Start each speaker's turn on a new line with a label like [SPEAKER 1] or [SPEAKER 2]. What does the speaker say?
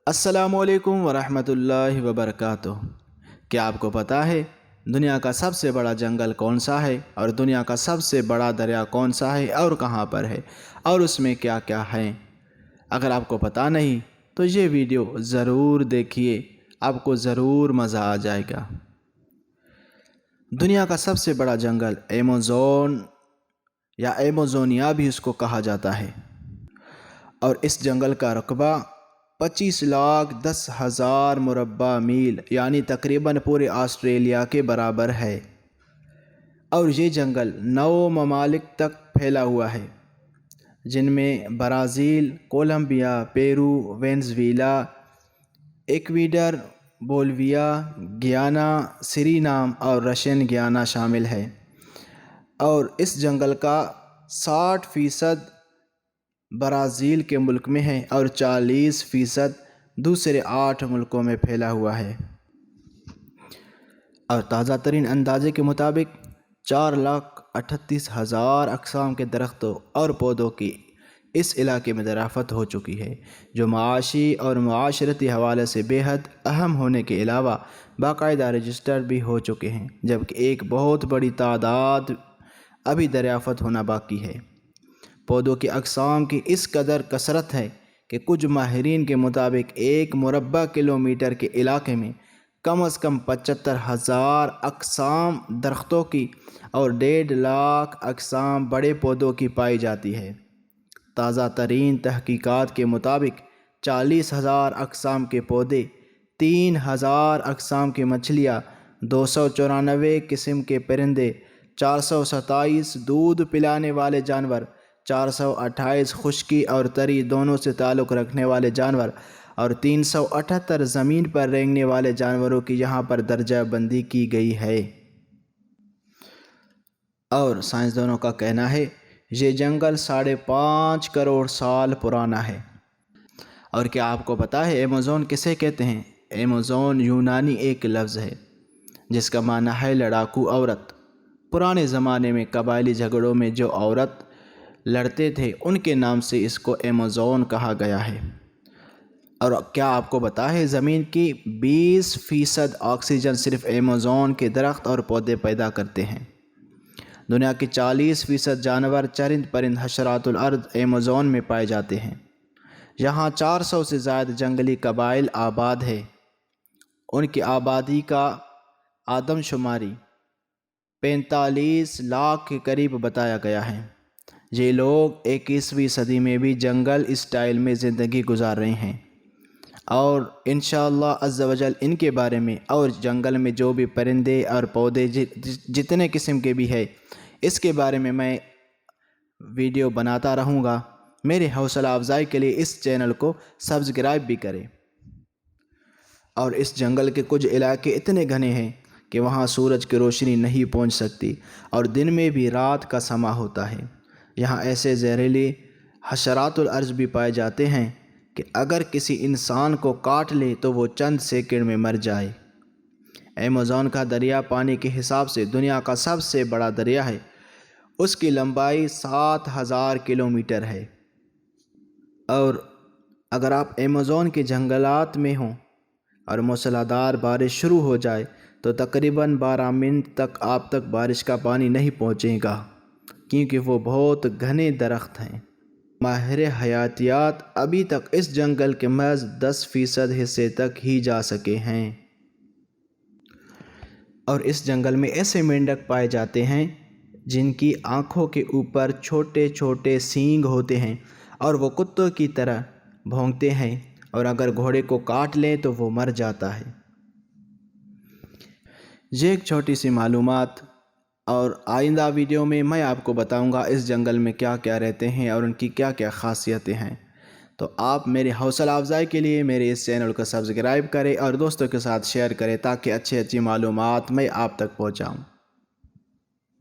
[SPEAKER 1] السلام علیکم ورحمۃ اللہ وبرکاتہ۔ کیا آپ کو پتہ ہے دنیا کا سب سے بڑا جنگل کون سا ہے، اور دنیا کا سب سے بڑا دریا کون سا ہے اور کہاں پر ہے، اور اس میں کیا کیا ہے؟ اگر آپ کو پتہ نہیں تو یہ ویڈیو ضرور دیکھیے، آپ کو ضرور مزہ آ جائے گا۔ دنیا کا سب سے بڑا جنگل ایمیزون یا ایمیزونیا بھی اس کو کہا جاتا ہے، اور اس جنگل کا رقبہ 25,10,000 مربع میل یعنی تقریباً پورے آسٹریلیا کے برابر ہے، اور یہ جنگل 9 ممالک تک پھیلا ہوا ہے، جن میں برازیل، کولمبیا، پیرو، وینزویلا، ایکویڈر، بولیویا، گیانا، سرینام اور رشین گیانا شامل ہے۔ اور اس جنگل کا 60% برازیل کے ملک میں ہے اور 40% دوسرے 8 ملکوں میں پھیلا ہوا ہے۔ اور تازہ ترین اندازے کے مطابق 4,38,000 اقسام کے درختوں اور پودوں کی اس علاقے میں دریافت ہو چکی ہے، جو معاشی اور معاشرتی حوالے سے بے حد اہم ہونے کے علاوہ باقاعدہ رجسٹر بھی ہو چکے ہیں، جبکہ ایک بہت بڑی تعداد ابھی دریافت ہونا باقی ہے۔ پودوں کی اقسام کی اس قدر کثرت ہے کہ کچھ ماہرین کے مطابق 1 مربع کلومیٹر کے علاقے میں کم از کم 75,000 اقسام درختوں کی اور 1.5 لاکھ اقسام بڑے پودوں کی پائی جاتی ہے۔ تازہ ترین تحقیقات کے مطابق 40,000 اقسام کے پودے، 3,000 اقسام کی مچھلیاں، 294 قسم کے پرندے، 427 دودھ پلانے والے جانور، 428 خشکی اور تری دونوں سے تعلق رکھنے والے جانور اور 378 زمین پر رینگنے والے جانوروں کی یہاں پر درجہ بندی کی گئی ہے۔ اور سائنسدانوں کا کہنا ہے یہ جنگل 5.5 کروڑ سال پرانا ہے۔ اور کیا آپ کو پتہ ہے ایمیزون کسے کہتے ہیں؟ ایمیزون یونانی ایک لفظ ہے جس کا معنی ہے لڑاکو عورت۔ پرانے زمانے میں قبائلی جھگڑوں میں جو عورت لڑتے تھے ان کے نام سے اس کو ایمیزون کہا گیا ہے۔ اور کیا آپ کو پتہ ہے زمین کی 20% آکسیجن صرف ایمیزون کے درخت اور پودے پیدا کرتے ہیں۔ دنیا کے 40% جانور، چرند پرند، حشرات الارض ایمیزون میں پائے جاتے ہیں۔ یہاں 400 سے زائد جنگلی قبائل آباد ہے۔ ان کی آبادی کا آدم شماری 45 لاکھ کے قریب بتایا گیا ہے۔ یہ لوگ 21ویں صدی میں بھی جنگل اسٹائل میں زندگی گزار رہے ہیں، اور انشاءاللہ عز و جل ان کے بارے میں اور جنگل میں جو بھی پرندے اور پودے جتنے قسم کے بھی ہے اس کے بارے میں میں ویڈیو بناتا رہوں گا۔ میرے حوصلہ افزائی کے لیے اس چینل کو سبسکرائب بھی کریں۔ اور اس جنگل کے کچھ علاقے اتنے گھنے ہیں کہ وہاں سورج کی روشنی نہیں پہنچ سکتی، اور دن میں بھی رات کا سما ہوتا ہے۔ یہاں ایسے زہریلے حشرات الارض بھی پائے جاتے ہیں کہ اگر کسی انسان کو کاٹ لے تو وہ چند سیکنڈ میں مر جائے۔ ایمیزون کا دریا پانی کے حساب سے دنیا کا سب سے بڑا دریا ہے۔ اس کی لمبائی 7,000 کلومیٹر ہے، اور اگر آپ ایمیزون کے جنگلات میں ہوں اور موسلا دھار بارش شروع ہو جائے تو تقریباً 12 منٹ تک آپ تک بارش کا پانی نہیں پہنچے گا، کیونکہ وہ بہت گھنے درخت ہیں۔ ماہر حیاتیات ابھی تک اس جنگل کے محض 10% حصے تک ہی جا سکے ہیں۔ اور اس جنگل میں ایسے مینڈک پائے جاتے ہیں جن کی آنکھوں کے اوپر چھوٹے چھوٹے سینگ ہوتے ہیں، اور وہ کتوں کی طرح بھونکتے ہیں، اور اگر گھوڑے کو کاٹ لیں تو وہ مر جاتا ہے۔ یہ ایک چھوٹی سی معلومات، اور آئندہ ویڈیو میں آپ کو بتاؤں گا اس جنگل میں کیا کیا رہتے ہیں اور ان کی کیا کیا خاصیتیں ہیں۔ تو آپ میری حوصلہ افزائی کے لیے میرے اس چینل کو سبسکرائب کریں اور دوستوں کے ساتھ شیئر کریں تاکہ اچھی معلومات میں آپ تک پہنچاؤں۔